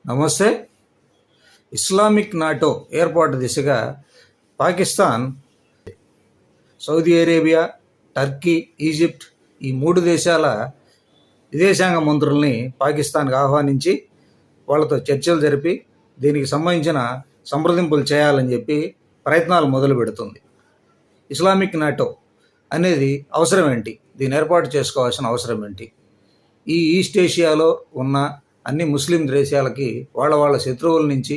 నమస్తే. Islamic NATO ఏర్పాటు దిశగా Pakistan, Saudi Arabia, Turkey, Egypt ఈ 3 దేశాల విదేశాంగ మంత్రుల్ని పాకిస్తాన్కి ఆహ్వానించి వాళ్ళతో చర్చలు జరిపి దీనికి సంబంధించిన సంప్రదింపులు చేయాలని చెప్పి ప్రయత్నాలు మొదలు పెడుతుంది. ఇస్లామిక్ నాటో అనేది అవసరం ఏంటి? దీన్ని ఏర్పాటు చేసుకోవాల్సిన అవసరం ఏంటి? ఈ ఈస్ట్ ఏషియాలో ఉన్న అన్ని ముస్లిం దేశాలకి వాళ్ళ శత్రువుల నుంచి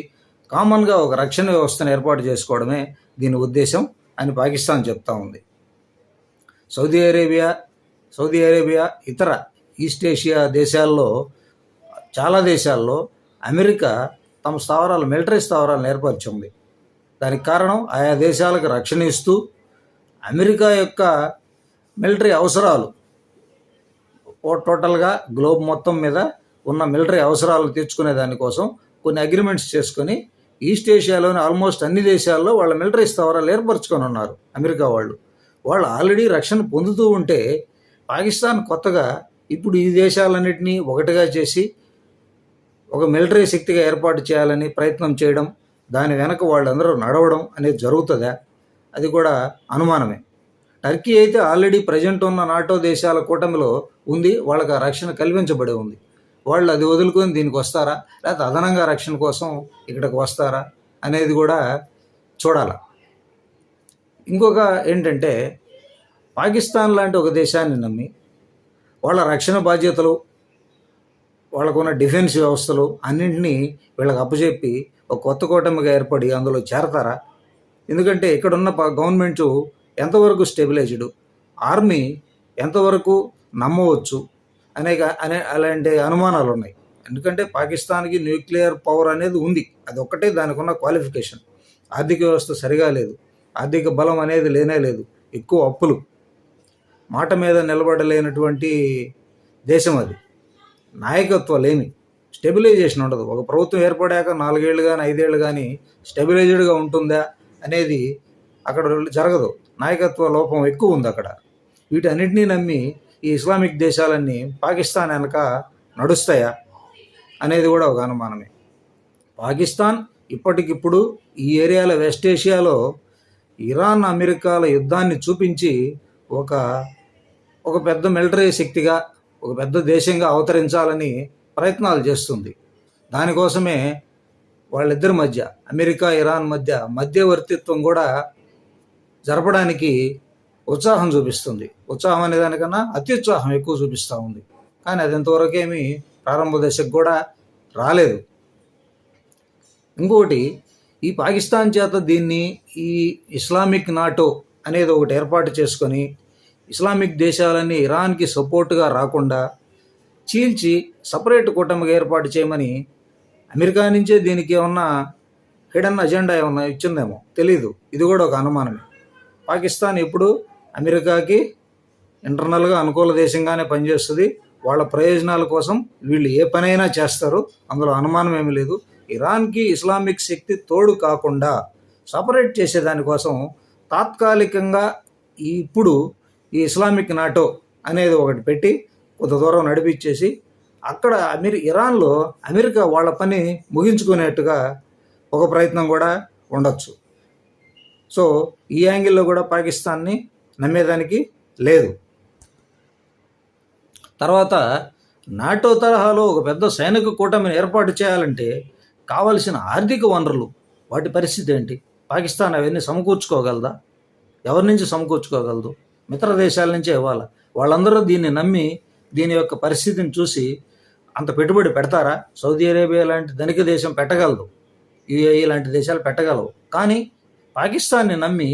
కామన్గా ఒక రక్షణ వ్యవస్థను ఏర్పాటు చేసుకోవడమే దీని ఉద్దేశం అని పాకిస్తాన్ చెప్తా ఉంది. సౌదీ అరేబియా ఇతర ఈస్ట్ ఏషియా దేశాల్లో చాలా దేశాల్లో అమెరికా తమ మిలిటరీ స్థావరాలను ఏర్పరిచింది. దానికి కారణం ఆయా దేశాలకు రక్షణ ఇస్తూ అమెరికా యొక్క మిలిటరీ అవసరాలు టోటల్గా గ్లోబ్ మొత్తం మీద ఉన్న మిలిటరీ అవసరాలు తీర్చుకునే దానికోసం కొన్ని అగ్రిమెంట్స్ చేసుకొని ఈస్ట్ ఏషియాలోని ఆల్మోస్ట్ అన్ని దేశాల్లో వాళ్ళ మిలిటరీ స్థావరాలు ఏర్పరచుకొని ఉన్నారు. అమెరికా వాళ్ళు ఆల్రెడీ రక్షణ పొందుతూ ఉంటే పాకిస్తాన్ కొత్తగా ఇప్పుడు ఈ దేశాలన్నింటినీ ఒకటిగా చేసి ఒక మిలిటరీ శక్తిగా ఏర్పాటు చేయాలని ప్రయత్నం చేయడం, దాని వెనక వాళ్ళందరూ నడవడం అనేది జరుగుతుందా? అది కూడా అనుమానమే. టర్కీ అయితే ఆల్రెడీ ప్రజెంట్ ఉన్న నాటో దేశాల కూటమిలో ఉంది, వాళ్ళకి ఆ రక్షణ కల్పించబడి ఉంది. వాళ్ళు అది వదులుకొని దీనికి వస్తారా, లేకపోతే అదనంగా రక్షణ కోసం ఇక్కడికి వస్తారా అనేది కూడా చూడాలి. ఇంకొక ఏంటంటే, పాకిస్తాన్ లాంటి ఒక దేశాన్ని నమ్మి వాళ్ళ రక్షణ బాధ్యతలు, వాళ్ళకున్న డిఫెన్స్ వ్యవస్థలు అన్నింటినీ వీళ్ళకి అప్పచెప్పి ఒక కొత్త కూటమిగా ఏర్పడి అందులో చేరతారా? ఎందుకంటే ఇక్కడున్న గవర్నమెంటు ఎంతవరకు స్టెబిలైజ్డ్, ఆర్మీ ఎంతవరకు నమ్మవచ్చు అలాంటి అనుమానాలు ఉన్నాయి. ఎందుకంటే పాకిస్తాన్కి న్యూక్లియర్ పవర్ అనేది ఉంది, అది ఒక్కటే దానికి ఉన్న క్వాలిఫికేషన్. ఆర్థిక వ్యవస్థ సరిగా లేదు, ఆర్థిక బలం అనేది లేనే లేదు, ఎక్కువ అప్పులు, మాట మీద నిలబడలేనటువంటి దేశం అది. నాయకత్వాలేమి, స్టెబిలైజేషన్ ఉండదు. ఒక ప్రభుత్వం ఏర్పడాక 4 ఏళ్ళు కానీ 5 ఏళ్ళు కానీ స్టెబిలైజ్డ్గా ఉంటుందా అనేది అక్కడ జరగదు. నాయకత్వ లోపం ఎక్కువ ఉంది అక్కడ. వీటన్నిటినీ నమ్మి ఈ ఇస్లామిక్ దేశాలన్నీ పాకిస్తాన్ వెనక నడుస్తాయా అనేది కూడా ఒక అనుమానమే. పాకిస్తాన్ ఇప్పటికిప్పుడు ఈ ఏరియాలో, వెస్ట్ ఏషియాలో ఇరాన్ అమెరికాల యుద్ధాన్ని చూపించి ఒక పెద్ద మిలిటరీ శక్తిగా, ఒక పెద్ద దేశంగా అవతరించాలని ప్రయత్నాలు చేస్తుంది. దానికోసమే వాళ్ళిద్దరి మధ్య, అమెరికా ఇరాన్ మధ్యవర్తిత్వం కూడా జరపడానికి ఉత్సాహం చూపిస్తుంది. ఉత్సాహం అనే దానికన్నా అత్యుత్సాహం ఎక్కువ చూపిస్తూ ఉంది. కానీ అది ఇంతవరకు ఏమీ ప్రారంభ దశకు కూడా రాలేదు. ఇంకొకటి, ఈ పాకిస్తాన్ చేత ఈ ఇస్లామిక్ నాటో అనేది ఒకటి ఏర్పాటు చేసుకొని ఇస్లామిక్ దేశాలన్నీ ఇరాన్కి సపోర్టుగా రాకుండా చీల్చి సపరేట్ కూటమిగా ఏర్పాటు చేయమని అమెరికా నుంచే దీనికి ఏమన్నా హిడెన్ అజెండా ఏమన్నా ఇచ్చిందేమో తెలీదు. ఇది కూడా ఒక అనుమానమే. పాకిస్తాన్ ఎప్పుడు అమెరికాకి ఇంటర్నల్గా అనుకూల దేశంగానే పనిచేస్తుంది. వాళ్ళ ప్రయోజనాల కోసం వీళ్ళు ఏ పనైనా చేస్తారు, అందులో అనుమానం ఏమీ లేదు. ఇరాన్కి ఇస్లామిక్ శక్తి తోడు కాకుండా సపరేట్ చేసేదానికోసం తాత్కాలికంగా ఇప్పుడు ఈ ఇస్లామిక్ నాటో అనేది ఒకటి పెట్టి కొంత దూరం నడిపించేసి అక్కడ ఇరాన్లో అమెరికా వాళ్ళ పని ముగించుకునేట్టుగా ఒక ప్రయత్నం కూడా ఉండొచ్చు. సో ఈ యాంగిల్లో కూడా పాకిస్తాన్ని నమ్మేదానికి లేదు. తర్వాత నాటో తరహాలో ఒక పెద్ద సైనిక కూటమిని ఏర్పాటు చేయాలంటే కావలసిన ఆర్థిక వనరులు, వాటి పరిస్థితి ఏంటి? పాకిస్తాన్ అవన్నీ సమకూర్చుకోగలదా? ఎవరి నుంచి సమకూర్చుకోగలదు? మిత్ర దేశాల నుంచే ఇవ్వాలి. వాళ్ళందరూ దీన్ని నమ్మి దీని యొక్క పరిస్థితిని చూసి అంత పెట్టుబడి పెడతారా? సౌదీ అరేబియా లాంటి ధనిక దేశం పెట్టగలదు, యుఏఈ లాంటి దేశాలు పెట్టగలవు. కానీ పాకిస్తాన్ని నమ్మి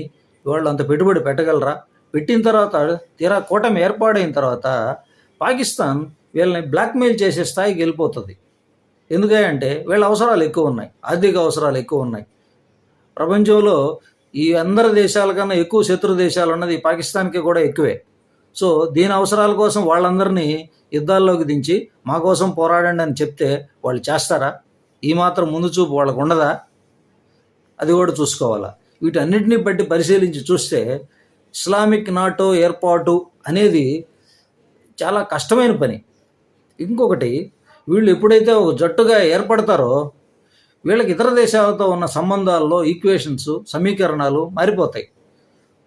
వాళ్ళు అంత పెట్టుబడి పెట్టగలరా? పెట్టిన తర్వాత తీరా కూటమి ఏర్పాటైన తర్వాత పాకిస్తాన్ వీళ్ళని బ్లాక్మెయిల్ చేసే స్థాయికి వెళ్ళిపోతుంది. ఎందుకంటే వీళ్ళ అవసరాలు ఎక్కువ ఉన్నాయి, ఆర్థిక అవసరాలు ఎక్కువ ఉన్నాయి. ప్రపంచంలో ఈ అందరి దేశాల కన్నా ఎక్కువ శత్రు దేశాలు ఉన్నది పాకిస్తాన్కి కూడా ఎక్కువే. సో దీని అవసరాల కోసం వాళ్ళందరినీ యుద్ధాల్లోకి దించి మా కోసం పోరాడండి అని చెప్తే వాళ్ళు చేస్తారా? ఈ మాత్రం ముందు చూపు వాళ్ళకు ఉండదా? అది కూడా చూసుకోవాలా. వీటన్నిటిని బట్టి పరిశీలించి చూస్తే ఇస్లామిక్ నాటో ఏర్పాటు అనేది చాలా కష్టమైన పని. ఇంకొకటి, వీళ్ళు ఎప్పుడైతే ఒక జట్టుగా ఏర్పడతారో వీళ్ళకి ఇతర దేశాలతో ఉన్న సంబంధాల్లో ఈక్వేషన్స్ సమీకరణాలు మారిపోతాయి.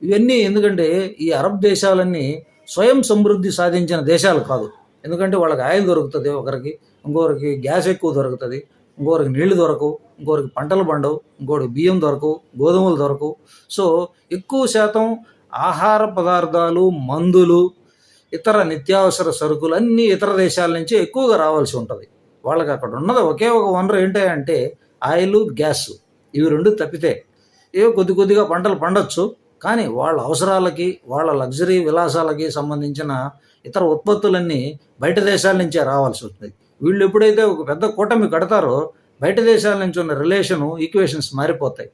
ఇవన్నీ ఎందుకంటే ఈ అరబ్ దేశాలన్నీ స్వయం సమృద్ధి సాధించిన దేశాలు కాదు. ఎందుకంటే వాళ్ళకి ఆయిల్ దొరుకుతుంది ఒకరికి, ఇంకొకరికి గ్యాస్ ఎక్కువ దొరుకుతుంది, ఇంకొకరికి నీళ్లు దొరకవు, ఇంకొకరికి పంటలు పండవు, ఇంకొకరికి బియ్యం దొరకవు, గోధుమలు దొరకవు. సో ఎక్కువ శాతం ఆహార పదార్థాలు, మందులు, ఇతర నిత్యావసర సరుకులు అన్నీ ఇతర దేశాల నుంచి ఎక్కువగా రావాల్సి ఉంటుంది. వాళ్ళకి అక్కడ ఉన్నది ఒకే ఒక వనరు ఏంటంటే ఆయిల్, గ్యాస్. ఇవి రెండు తప్పితే ఏవో కొద్ది కొద్దిగా పంటలు పండొచ్చు, కానీ వాళ్ళ అవసరాలకి, వాళ్ళ లగ్జరీ విలాసాలకి సంబంధించిన ఇతర ఉత్పత్తులన్నీ బయట దేశాల నుంచే రావాల్సి వస్తుంది. వీళ్ళు ఎప్పుడైతే ఒక పెద్ద కూటమి కడతారో బయట దేశాల నుంచి ఉన్న రిలేషను, ఈక్వేషన్స్ మారిపోతాయి,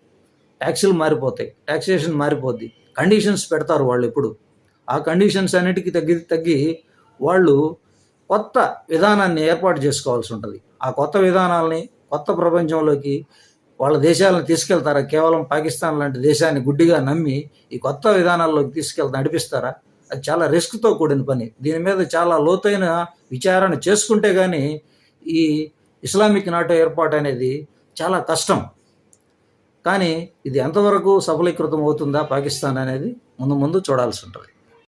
ట్యాక్సులు మారిపోతాయి, ట్యాక్సేషన్ మారిపోద్ది, కండిషన్స్ పెడతారు వాళ్ళు. ఎప్పుడు ఆ కండిషన్స్ అన్నిటికీ తగ్గి వాళ్ళు కొత్త విధానాన్ని ఏర్పాటు చేసుకోవాల్సి ఉంటుంది. ఆ కొత్త విధానాలని కొత్త ప్రపంచంలోకి వాళ్ళ దేశాలను తీసుకెళ్తారా? కేవలం పాకిస్తాన్ లాంటి దేశాన్ని గుడ్డిగా నమ్మి ఈ కొత్త విధానాల్లోకి నడిపిస్తారా? అది చాలా రిస్క్తో కూడిన పని. దీని మీద చాలా లోతైన విచారణ చేసుకుంటే కానీ ఈ ఇస్లామిక్ నాటో ఏర్పాటు అనేది చాలా కష్టం. కానీ ఇది ఎంతవరకు సఫలీకృతం అవుతుందా పాకిస్తాన్ అనేది ముందు ముందు చూడాల్సి ఉంటుంది.